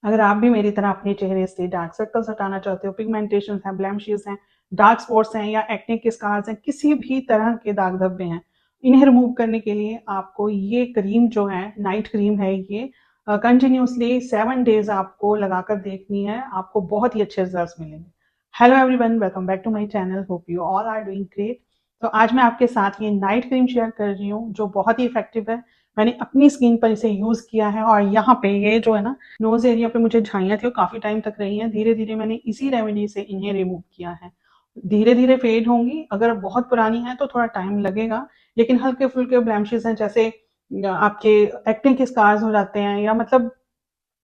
अगर आप भी मेरी तरह अपने चेहरे से डार्क सर्कल्स हटाना चाहते हो, पिगमेंटेशन हैं, ब्लेमिशेस हैं, डार्क स्पॉट्स हैं या एक्ने के स्कार्स हैं, किसी भी तरह के दाग धब्बे हैं, इन्हें रिमूव करने के लिए आपको ये क्रीम जो है, नाइट क्रीम है ये, कंटिन्यूसली 7 डेज आपको लगाकर देखनी है। आपको बहुत ही अच्छे रिजल्ट्स मिलेंगे। Hello everyone, welcome back to my channel. Hope you all are doing great. तो आज मैं आपके साथ ये नाइट क्रीम शेयर कर रही हूँ जो बहुत ही इफेक्टिव है। मैंने अपनी स्किन पर इसे यूज किया है और यहाँ पे ये जो है ना, नोज एरिया पे मुझे झाइयाँ थी वो काफी टाइम तक रही हैं। धीरे धीरे मैंने इसी रेमेडी से इन्हें रिमूव किया है। धीरे धीरे फेड होंगी। अगर बहुत पुरानी है तो थोड़ा टाइम लगेगा, लेकिन हल्के फुल्के ब्लैमिशेस हैं, जैसे आपके एक्ने के स्कार्स हो जाते हैं या मतलब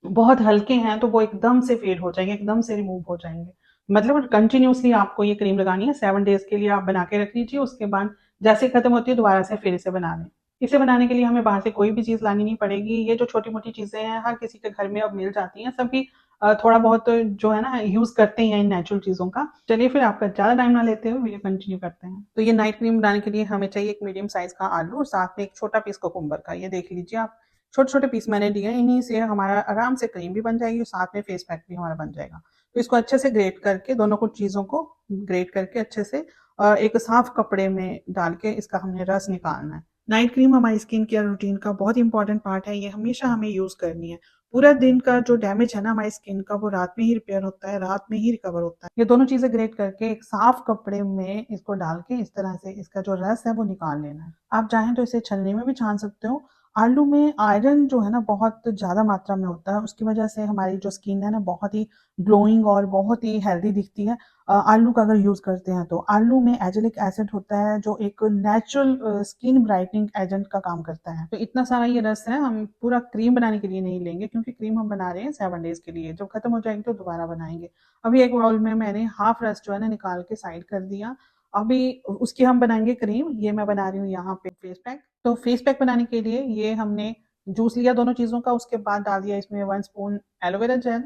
बहुत हल्के हैं, तो वो एकदम से फेड हो जाएंगे, एकदम से रिमूव हो जाएंगे। मतलब कंटिन्यूसली आपको ये क्रीम लगानी है। 7 डेज के लिए आप बना के रख लीजिए। उसके बाद जैसे खत्म होती है दोबारा से फिर इसे बना लें। इसे बनाने के लिए हमें बाहर से कोई भी चीज़ लानी नहीं पड़ेगी। ये जो छोटी-मोटी चीज़ें हैं हर किसी के घर में अब मिल जाती हैं। सभी थोड़ा बहुत जो है ना यूज़ करते हैं इन नेचुरल चीज़ों का। चलिए फिर आपका ज़्यादा टाइम ना लेते हुए वीडियो कंटिन्यू करते हैं। तो ये नाइट क्रीम बनाने के लिए हमें चाहिए एक मीडियम साइज़ का आलू और साथ में एक छोटा पीस कुकुम्बर का। ये देख लीजिए आप, छोटे-छोटे पीस मैंने लिए हैं। इन्हीं से हमारा आराम से क्रीम भी बन जाएगी और साथ में फेस पैक भी हमारा बन जाएगा। तो इसको अच्छे से ग्रेट करके, दोनों को चीज़ों को ग्रेट करके अच्छे से एक साफ कपड़े में डाल के इसका हमने रस निकालना है। नाइट क्रीम हमारी स्किन केयर रूटीन का बहुत इंपॉर्टेंट पार्ट है। ये हमेशा हमें यूज करनी है। पूरा दिन का जो डैमेज है ना हमारी स्किन का, वो रात में ही रिपेयर होता है, रात में ही रिकवर होता है। ये दोनों चीजें ग्रेट करके एक साफ कपड़े में इसको डाल के इस तरह से इसका जो रस है वो निकाल लेना है। आप चाहें तो इसे छलनी में भी छान सकते हो। आलू में आयरन जो है ना बहुत ज़्यादा मात्रा में होता है, उसकी वजह से हमारी जो स्किन है ना बहुत ही ग्लोइंग और बहुत ही हेल्दी दिखती है। आलू का अगर यूज़ करते हैं तो आलू में एजेलिक एसिड होता है जो एक नेचुरल स्किन ब्राइटनिंग एजेंट का काम करता है। तो इतना सारा ये रस है, हम पूरा क्रीम बनाने के लिए नहीं लेंगे क्योंकि क्रीम हम बना रहे हैं 7 डेज के लिए। जब खत्म हो जाएगी तो दोबारा बनाएंगे। अभी एक बाउल में मैंने हाफ रस जो है ना निकाल के साइड कर दिया। अभी उसकी हम बनाएंगे क्रीम। ये मैं बना रही हूँ यहाँ पे फेस पैक। तो फेस पैक बनाने के लिए ये हमने जूस लिया दोनों चीज़ों का। उसके बाद डाल दिया इसमें 1 स्पून एलोवेरा जेल।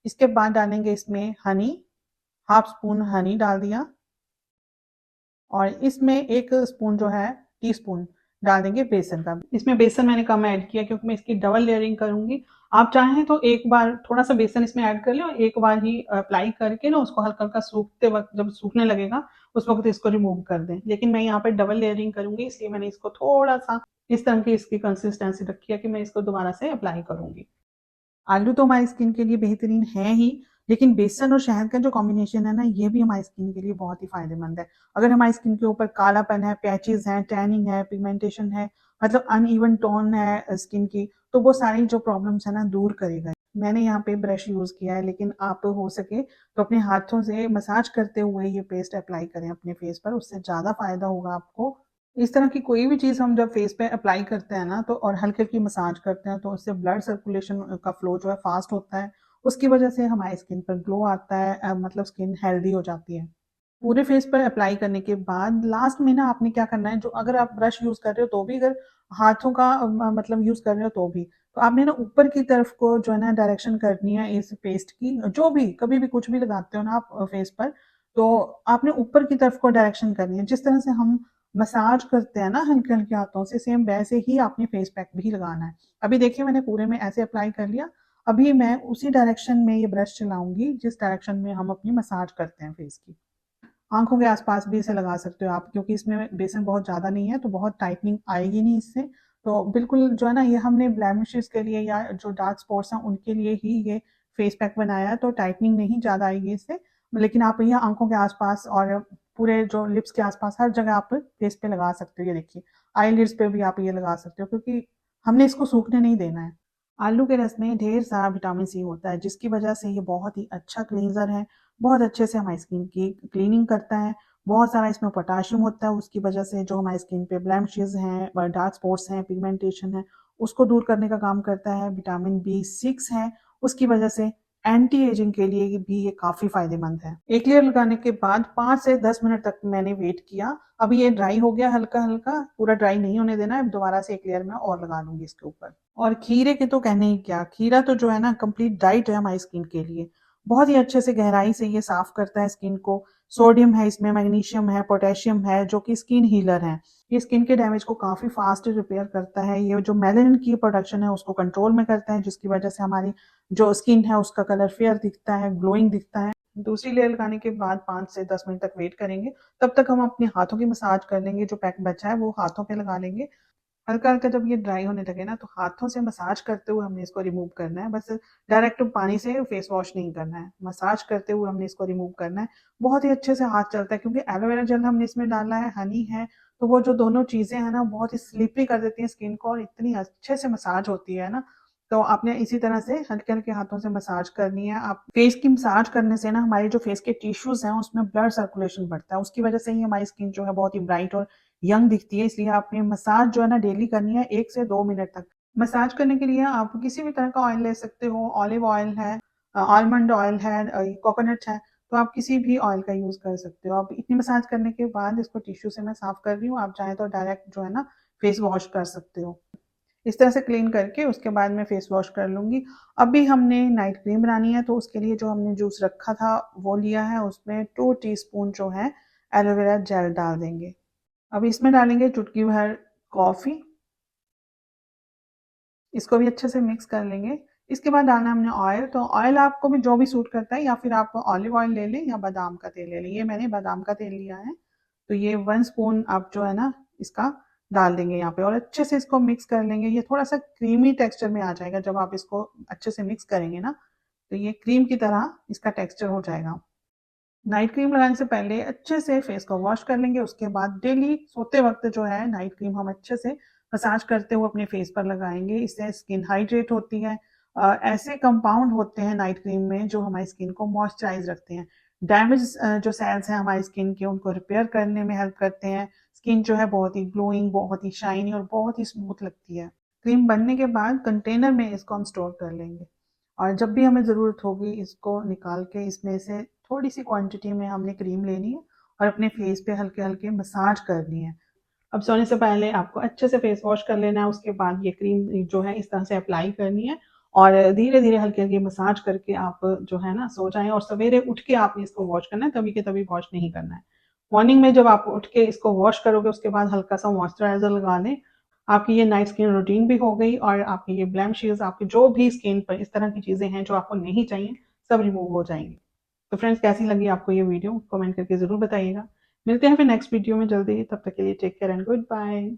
इसके बाद डालेंगे इसमें हनी, हाफ स्पून हनी डाल दिया। और इसमें 1 स्पून जो है, टी-स्पून डाल देंगे बेसन का। इसमें बेसन मैंने कम ऐड किया क्योंकि मैं इसकी डबल लेयरिंग करूंगी। आप चाहें तो एक बार थोड़ा सा बेसन इसमें ऐड कर लें और एक बार ही अप्लाई करके ना उसको हल्का हल्का सूखते वक्त, जब सूखने लगेगा उस वक्त इसको रिमूव कर दें। लेकिन मैं यहाँ पे डबल लेयरिंग करूंगी, इसलिए मैंने इसको थोड़ा सा इस तरह की इसकी कंसिस्टेंसी रखी है कि मैं इसको दोबारा से अप्लाई करूंगी। आलू तो हमारी स्किन के लिए बेहतरीन है ही, लेकिन बेसन और शहद का जो कॉम्बिनेशन है ना, ये भी हमारी स्किन के लिए बहुत ही फायदेमंद है। अगर हमारी स्किन के ऊपर कालापन है, पैचेस हैं, टैनिंग है, पिगमेंटेशन है, मतलब अनइवन टोन है स्किन की, तो वो सारी जो प्रॉब्लम्स है ना दूर करेगा। मैंने यहाँ पे ब्रश यूज किया है, लेकिन आप हो सके तो अपने हाथों से मसाज करते हुए ये पेस्ट अप्लाई करें अपने फेस पर, उससे ज्यादा फायदा होगा आपको। इस तरह की कोई भी चीज़ हम जब फेस पे अप्लाई करते हैं ना, तो और हल्की हल्की मसाज करते हैं तो उससे ब्लड सर्कुलेशन का फ्लो जो है फास्ट होता है। उसकी वजह से हमारी स्किन पर ग्लो आता है, मतलब स्किन हेल्दी हो जाती है। पूरे फेस पर अप्लाई करने के बाद लास्ट में ना आपने क्या करना है, जो अगर आप ब्रश यूज कर रहे हो तो भी, अगर हाथों का मतलब यूज कर रहे हो तो भी, तो आपने ना ऊपर की तरफ को जो है ना डायरेक्शन करनी है इस पेस्ट की। जो भी कभी भी कुछ भी लगाते हो ना आप फेस पर, तो आपने ऊपर की तरफ को डायरेक्शन करनी है। जिस तरह से हम मसाज करते हैं ना हल्के हल्के हाथों से, सेम वैसे ही आपने फेस पैक भी लगाना है। अभी देखिए मैंने पूरे में ऐसे अप्लाई कर लिया। अभी मैं उसी डायरेक्शन में ये ब्रश चलाऊंगी जिस डायरेक्शन में हम अपनी मसाज करते हैं फेस की। आंखों के आसपास भी इसे लगा सकते हो आप, क्योंकि इसमें बेसन बहुत ज़्यादा नहीं है तो बहुत टाइटनिंग आएगी नहीं इससे। तो बिल्कुल जो है ना, ये हमने ब्लैमिशेस के लिए या जो डार्क स्पॉट्स हैं उनके लिए ही ये फेस पैक बनाया है, तो टाइटनिंग नहीं ज़्यादा आएगी इससे। लेकिन आप ये आंखों के आसपास और पूरे जो लिप्स के आसपास हर जगह आप फेस पे लगा सकते हो। ये देखिए आई लिड्स पे भी आप ये लगा सकते हो, क्योंकि हमने इसको सूखने नहीं देना है। आलू के रस में ढेर सारा विटामिन सी होता है, जिसकी वजह से ये बहुत ही अच्छा क्लींजर है। बहुत अच्छे से हमारी स्किन की क्लीनिंग करता है। बहुत सारा इसमें पोटाशियम होता है, उसकी वजह से जो हमारी स्किन पे ब्लेमिशेस हैं, डार्क स्पॉट्स हैं, पिगमेंटेशन है, उसको दूर करने का काम करता है। विटामिन B6 है, उसकी वजह से एंटी एजिंग के लिए भी ये काफी फायदेमंद है। एक लेयर लगाने के बाद 5 से 10 मिनट तक मैंने वेट किया। अभी ये ड्राई हो गया हल्का हल्का, पूरा ड्राई नहीं होने देना है। दोबारा से एक लेयर में और लगा लूंगी इसके ऊपर। और खीरे के तो कहने ही क्या, खीरा तो जो है ना कंप्लीट डाइट है हमारी स्किन के लिए। बहुत ही अच्छे से गहराई से ये साफ करता है स्किन को। सोडियम है इसमें, मैग्नीशियम है, पोटेशियम है, जो कि स्किन हीलर है। ये स्किन के डैमेज को काफ़ी फास्ट रिपेयर करता है। ये जो मेलानिन की प्रोडक्शन है उसको कंट्रोल में करता है, जिसकी वजह से हमारी जो स्किन है उसका कलर फेयर दिखता है, ग्लोइंग दिखता है। दूसरी लेयर लगाने के बाद 5 से 10 मिनट तक वेट करेंगे। तब तक हम अपने हाथों की मसाज कर लेंगे। जो पैक बचा है वो हाथों पे लगा लेंगे। हल्का-हल्का जब ये ड्राई होने लगे ना, तो हाथों से मसाज करते हुए हमने इसको रिमूव करना है। बस डायरेक्ट पानी से फेस वॉश नहीं करना है, मसाज करते हुए हमने इसको रिमूव करना है। बहुत ही अच्छे से हाथ चलता है, क्योंकि एलोवेरा जेल हमने इसमें डाला है, हनी है, तो वो जो दोनों चीज़ें हैं ना, बहुत ही स्लिपरी कर देती हैं स्किन को और इतनी अच्छे से मसाज होती है ना। तो आपने इसी तरह से हल्के-हल्के हाथों से मसाज करनी है। आप फेस की मसाज करने से ना हमारे जो फेस के टिश्यूज़ हैं, उसमें ब्लड सर्कुलेशन बढ़ता है। उसकी वजह से ही हमारी स्किन जो है बहुत ही ब्राइट और यंग दिखती है। इसलिए आपने मसाज जो है ना डेली करनी है 1 से 2 मिनट तक। मसाज करने के लिए आप किसी भी तरह का ऑयल ले सकते हो। ऑलिव ऑयल है, आलमंड ऑयल है, कोकोनट है, तो आप किसी भी ऑयल का यूज़ कर सकते हो। अब इतनी मसाज करने के बाद इसको टिश्यू से मैं साफ कर रही हूँ। आप चाहें तो डायरेक्ट जो है ना फेस वॉश कर सकते हो। इस तरह से क्लीन करके उसके बाद मैं फेस वॉश कर लूँगी। अभी हमने नाइट क्रीम बनानी है, तो उसके लिए जो हमने जूस रखा था वो लिया है। उसमें 2 टीस्पून जो है एलोवेरा जेल डाल देंगे। अब इसमें डालेंगे चुटकी भर कॉफ़ी। इसको भी अच्छे से मिक्स कर लेंगे। इसके बाद डालना है हमने ऑयल। तो ऑयल आपको भी जो भी सूट करता है, या फिर आप ऑलिव ऑयल ले लें या बादाम का तेल ले लें। ये मैंने बादाम का तेल लिया है। तो ये 1 स्पून आप जो है ना इसका डाल देंगे यहाँ पे, और अच्छे से इसको मिक्स कर लेंगे। ये थोड़ा-सा क्रीमी टेक्सचर में आ जाएगा जब आप इसको अच्छे से मिक्स करेंगे ना, तो ये क्रीम की तरह इसका टेक्सचर हो जाएगा। नाइट क्रीम लगाने से पहले अच्छे से फेस को वॉश कर लेंगे। उसके बाद डेली सोते वक्त जो है नाइट क्रीम हम अच्छे से मसाज करते हुए अपने फेस पर लगाएंगे। इससे स्किन हाइड्रेट होती है। ऐसे कंपाउंड होते हैं नाइट क्रीम में जो हमारी स्किन को मॉइस्चराइज रखते हैं। डैमेज जो सेल्स हैं हमारी स्किन के, उनको रिपेयर करने में हेल्प करते हैं। स्किन जो है बहुत ही ग्लोइंग, बहुत ही शाइनी और बहुत ही स्मूथ लगती है। क्रीम बनने के बाद कंटेनर में इसको हम स्टोर कर लेंगे, और जब भी हमें ज़रूरत होगी इसको निकाल के इसमें से थोड़ी सी क्वांटिटी में हमने क्रीम लेनी है और अपने फेस पे हल्के-हल्के मसाज करनी है। अब सोने से पहले आपको अच्छे से फेस वॉश कर लेना है। उसके बाद ये क्रीम जो है इस तरह से अप्लाई करनी है, और धीरे-धीरे हल्की-हल्की मसाज करके आप जो है ना सो जाएँ, और सवेरे उठ के आपने इसको वॉश करना है, तभी के तभी वॉश नहीं करना है। मॉर्निंग में जब आप उठ के इसको वॉश करोगे, उसके बाद हल्का-सा मॉइस्चराइज़र लगा लें। आपकी ये नाइट स्किन रूटीन भी हो गई, और आपकी ये ब्लेमिशेज़, आपकी जो भी स्किन पर इस तरह की चीज़ें हैं जो आपको नहीं चाहिए, सब रिमूव हो जाएँगी। तो फ्रेंड्स, कैसी लगी आपको ये वीडियो? कमेंट करके ज़रूर बताइएगा। मिलते हैं फिर नेक्स्ट वीडियो में जल्दी ही। तब तक के लिए take care and good bye.